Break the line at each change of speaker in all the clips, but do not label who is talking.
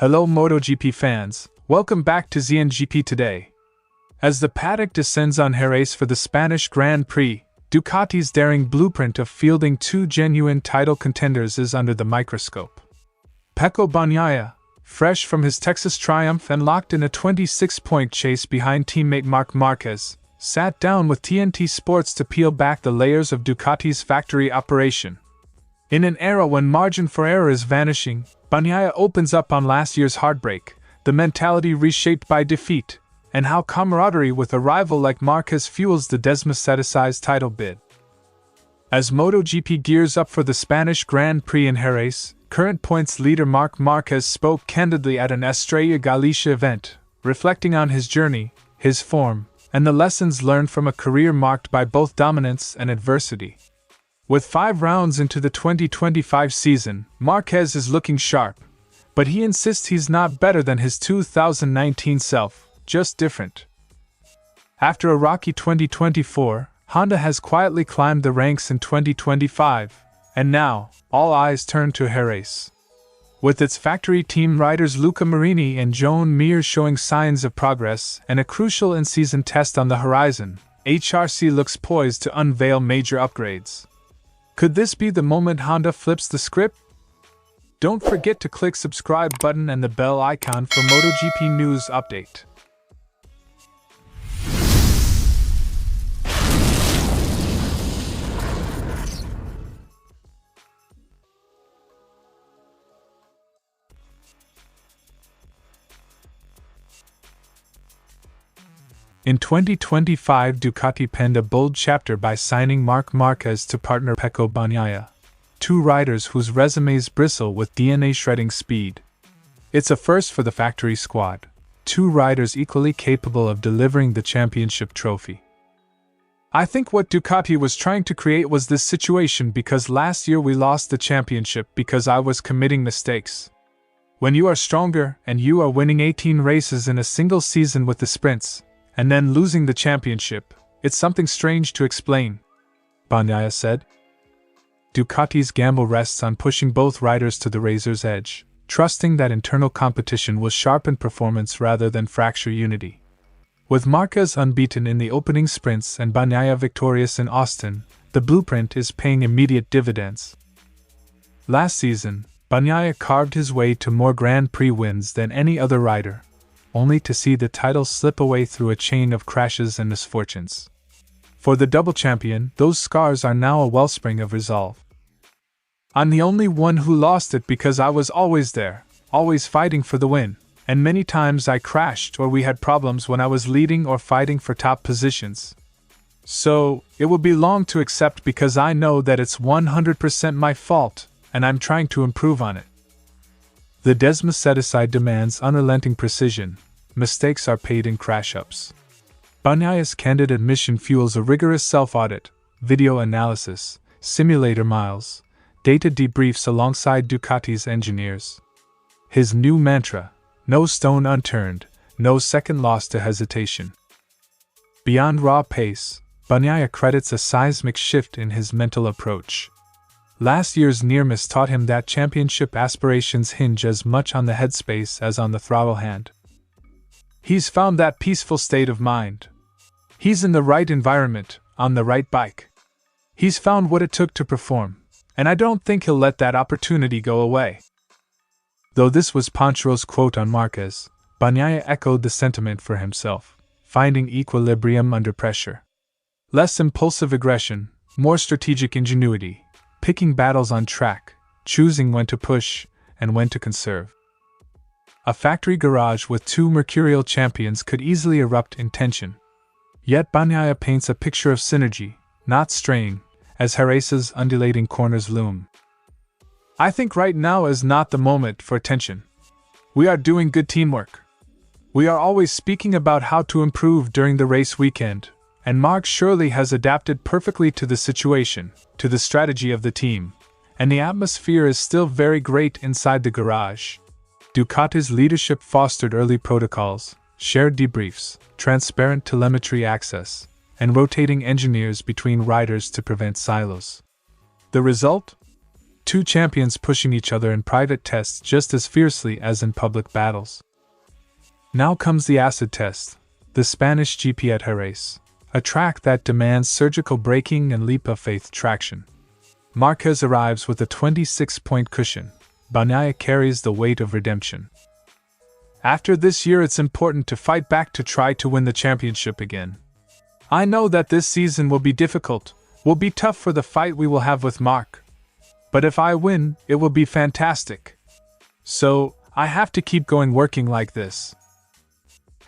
Hello MotoGP fans, welcome back to ZNGP Today. As the paddock descends on Jerez for the Spanish Grand Prix, Ducati's daring blueprint of fielding two genuine title contenders is under the microscope. Pecco Bagnaia, fresh from his Texas triumph and locked in a 26-point chase behind teammate Marc Márquez, sat down with TNT Sports to peel back the layers of Ducati's factory operation. In an era when margin for error is vanishing, Bagnaia opens up on last year's heartbreak, the mentality reshaped by defeat, and how camaraderie with a rival like Marquez fuels the Desmosedici title bid. As MotoGP gears up for the Spanish Grand Prix in Jerez, current points leader Marc Márquez spoke candidly at an Estrella Galicia event, reflecting on his journey, his form, and the lessons learned from a career marked by both dominance and adversity. With 5 rounds into the 2025 season, Marquez is looking sharp, but he insists he's not better than his 2019 self, just different. After a rocky 2024, Honda has quietly climbed the ranks in 2025, and now, all eyes turn to Jerez. With its factory team riders Luca Marini and Joan Mir showing signs of progress and a crucial in-season test on the horizon, HRC looks poised to unveil major upgrades. Could this be the moment Honda flips the script? Don't forget to click subscribe button and the bell icon for MotoGP news update. In 2025, Ducati penned a bold chapter by signing Marc Márquez to partner Pecco Bagnaia, two riders whose resumes bristle with DNA-shredding speed. It's a first for the factory squad, two riders equally capable of delivering the championship trophy. I think what Ducati was trying to create was this situation because last year we lost the championship because I was committing mistakes. When you are stronger and you are winning 18 races in a single season with the sprints, and then losing the championship, it's something strange to explain, Bagnaia said. Ducati's gamble rests on pushing both riders to the razor's edge, trusting that internal competition will sharpen performance rather than fracture unity. With Marquez unbeaten in the opening sprints and Bagnaia victorious in Austin, the blueprint is paying immediate dividends. Last season, Bagnaia carved his way to more Grand Prix wins than any other rider, only to see the title slip away through a chain of crashes and misfortunes. For the double champion, those scars are now a wellspring of resolve. I'm the only one who lost it because I was always there, always fighting for the win, and many times I crashed or we had problems when I was leading or fighting for top positions. So, it will be long to accept because I know that it's 100% my fault, and I'm trying to improve on it. The Desmosedici demands unrelenting precision. Mistakes are paid in crash-ups. Bagnaia's candid admission fuels a rigorous self-audit, video analysis, simulator miles, data debriefs alongside Ducati's engineers. His new mantra, no stone unturned, no second loss to hesitation. Beyond raw pace, Bagnaia credits a seismic shift in his mental approach. Last year's near-miss taught him that championship aspirations hinge as much on the headspace as on the throttle hand. He's found that peaceful state of mind. He's in the right environment, on the right bike. He's found what it took to perform, and I don't think he'll let that opportunity go away. Though this was Poncharo's quote on Marquez, Bagnaia echoed the sentiment for himself, finding equilibrium under pressure. Less impulsive aggression, more strategic ingenuity. Picking battles on track, choosing when to push and when to conserve. A factory garage with two mercurial champions could easily erupt in tension. Yet Bagnaia paints a picture of synergy, not strain, as Jerez's undulating corners loom. I think right now is not the moment for tension. We are doing good teamwork. We are always speaking about how to improve during the race weekend, and Marc surely has adapted perfectly to the situation, to the strategy of the team, and the atmosphere is still very great inside the garage. Ducati's leadership fostered early protocols, shared debriefs, transparent telemetry access, and rotating engineers between riders to prevent silos. The result? two champions pushing each other in private tests just as fiercely as in public battles. Now comes the acid test, the Spanish GP at Jerez, a track that demands surgical braking and leap of faith traction. Marquez arrives with a 26-point cushion. Bagnaia carries the weight of redemption. After this year, it's important to fight back to try to win the championship again. I know that this season will be difficult, will be tough for the fight we will have with Marc. But if I win, it will be fantastic. So, I have to keep going working like this.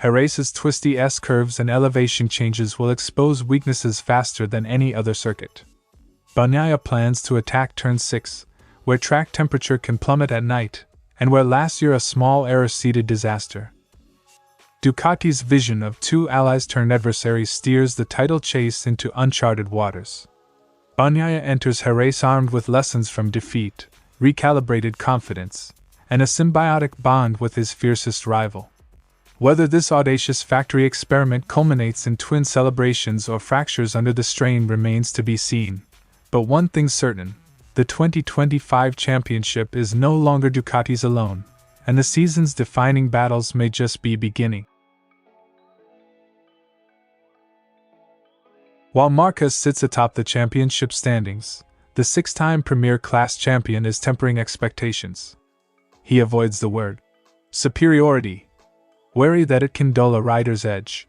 Jerez's twisty S-curves and elevation changes will expose weaknesses faster than any other circuit. Bagnaia plans to attack turn 6, where track temperature can plummet at night, and where last year a small error seeded disaster. Ducati's vision of two allies-turned adversaries steers the title chase into uncharted waters. Bagnaia enters Jerez armed with lessons from defeat, recalibrated confidence, and a symbiotic bond with his fiercest rival. Whether this audacious factory experiment culminates in twin celebrations or fractures under the strain remains to be seen. But one thing's certain, the 2025 championship is no longer Ducati's alone, and the season's defining battles may just be beginning. While Marquez sits atop the championship standings, the six-time Premier Class champion is tempering expectations. He avoids the word superiority, wary that it can dull a rider's edge.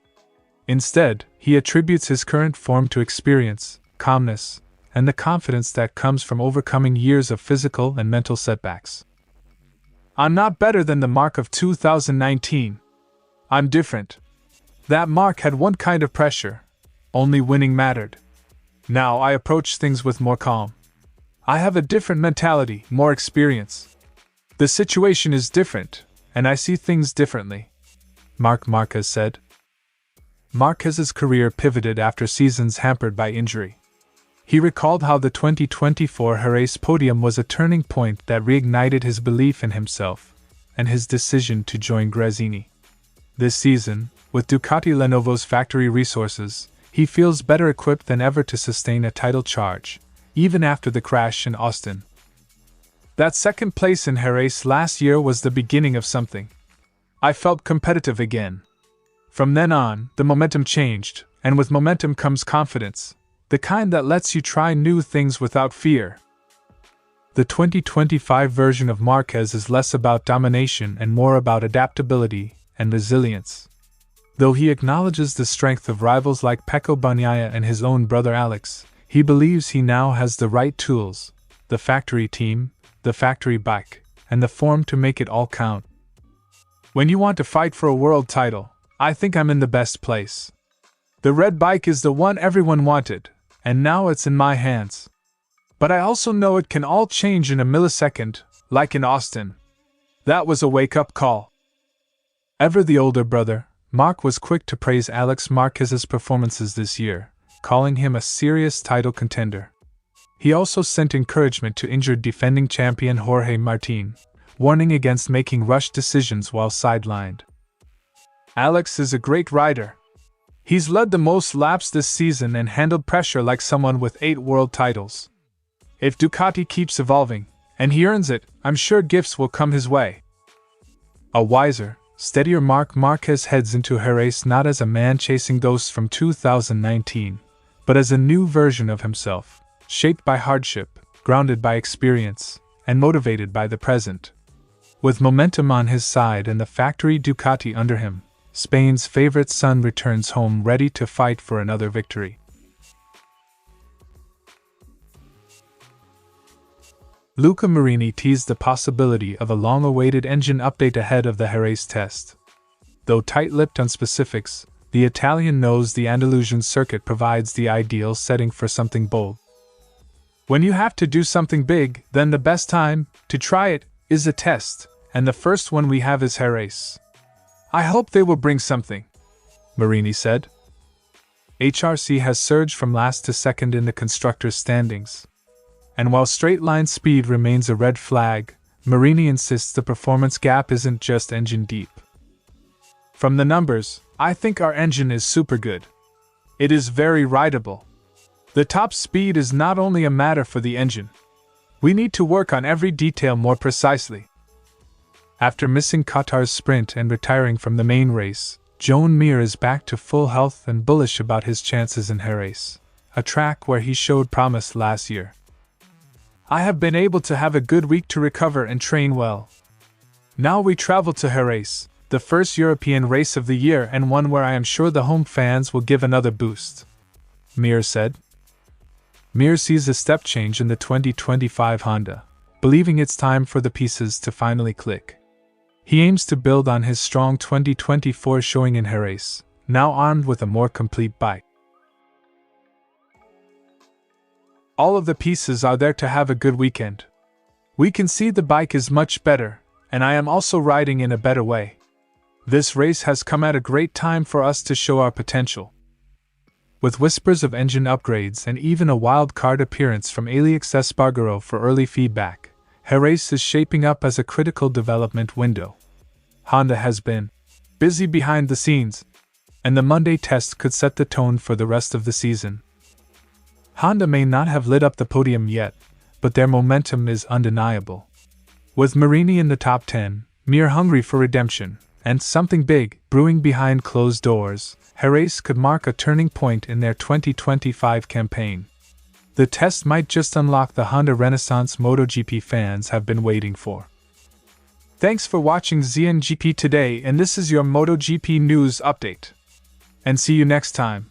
Instead, he attributes his current form to experience, calmness, and the confidence that comes from overcoming years of physical and mental setbacks. I'm not better than the Marc of 2019. I'm different. That Marc had one kind of pressure. Only winning mattered. Now I approach things with more calm. I have a different mentality, more experience. The situation is different, and I see things differently, Marc Márquez said. Marquez's career pivoted after seasons hampered by injury. He recalled how the 2024 Jerez podium was a turning point that reignited his belief in himself and his decision to join Gresini. This season, with Ducati Lenovo's factory resources, he feels better equipped than ever to sustain a title charge, even after the crash in Austin. That second place in Jerez last year was the beginning of something. I felt competitive again. From then on, the momentum changed, and with momentum comes confidence, the kind that lets you try new things without fear. The 2025 version of Marquez is less about domination and more about adaptability and resilience. Though he acknowledges the strength of rivals like Pecco Bagnaia and his own brother Alex, he believes he now has the right tools, the factory team, the factory bike, and the form to make it all count. When you want to fight for a world title, I think I'm in the best place. The red bike is the one everyone wanted, and now it's in my hands. But I also know it can all change in a millisecond, like in Austin. That was a wake-up call. Ever the older brother, Marc was quick to praise Alex Marquez's performances this year, calling him a serious title contender. He also sent encouragement to injured defending champion Jorge Martin, warning against making rushed decisions while sidelined. Alex is a great rider. He's led the most laps this season and handled pressure like someone with 8 world titles. If Ducati keeps evolving, and he earns it, I'm sure gifts will come his way. A wiser, steadier Marc Márquez heads into Jerez not as a man chasing ghosts from 2019, but as a new version of himself, shaped by hardship, grounded by experience, and motivated by the present. With momentum on his side and the factory Ducati under him, Spain's favorite son returns home ready to fight for another victory. Luca Marini teased the possibility of a long-awaited engine update ahead of the Jerez test. Though tight-lipped on specifics, the Italian knows the Andalusian circuit provides the ideal setting for something bold. When you have to do something big, then the best time to try it is a test, and the first one we have is Jerez. I hope they will bring something, Marini said. HRC has surged from last to second in the constructors' standings. And while straight-line speed remains a red flag, Marini insists the performance gap isn't just engine deep. From the numbers, I think our engine is super good. It is very rideable. The top speed is not only a matter for the engine. We need to work on every detail more precisely. After missing Qatar's sprint and retiring from the main race, Joan Mir is back to full health and bullish about his chances in Jerez, a track where he showed promise last year. I have been able to have a good week to recover and train well. Now we travel to Jerez, the first European race of the year and one where I am sure the home fans will give another boost, Mir said. Mir sees a step change in the 2025 Honda, believing it's time for the pieces to finally click. He aims to build on his strong 2024 showing in Jerez, now armed with a more complete bike. All of the pieces are there to have a good weekend. We can see the bike is much better, and I am also riding in a better way. This race has come at a great time for us to show our potential. With whispers of engine upgrades and even a wild card appearance from Alex Espargaro for early feedback, Jerez is shaping up as a critical development window. Honda has been busy behind the scenes, and the Monday test could set the tone for the rest of the season. Honda may not have lit up the podium yet, but their momentum is undeniable. With Marini in the top 10, Mir hungry for redemption, and something big brewing behind closed doors, Jerez could mark a turning point in their 2025 campaign. The test might just unlock the Honda renaissance MotoGP fans have been waiting for. Thanks for watching ZNGP Today, and this is your MotoGP news update. And see you next time.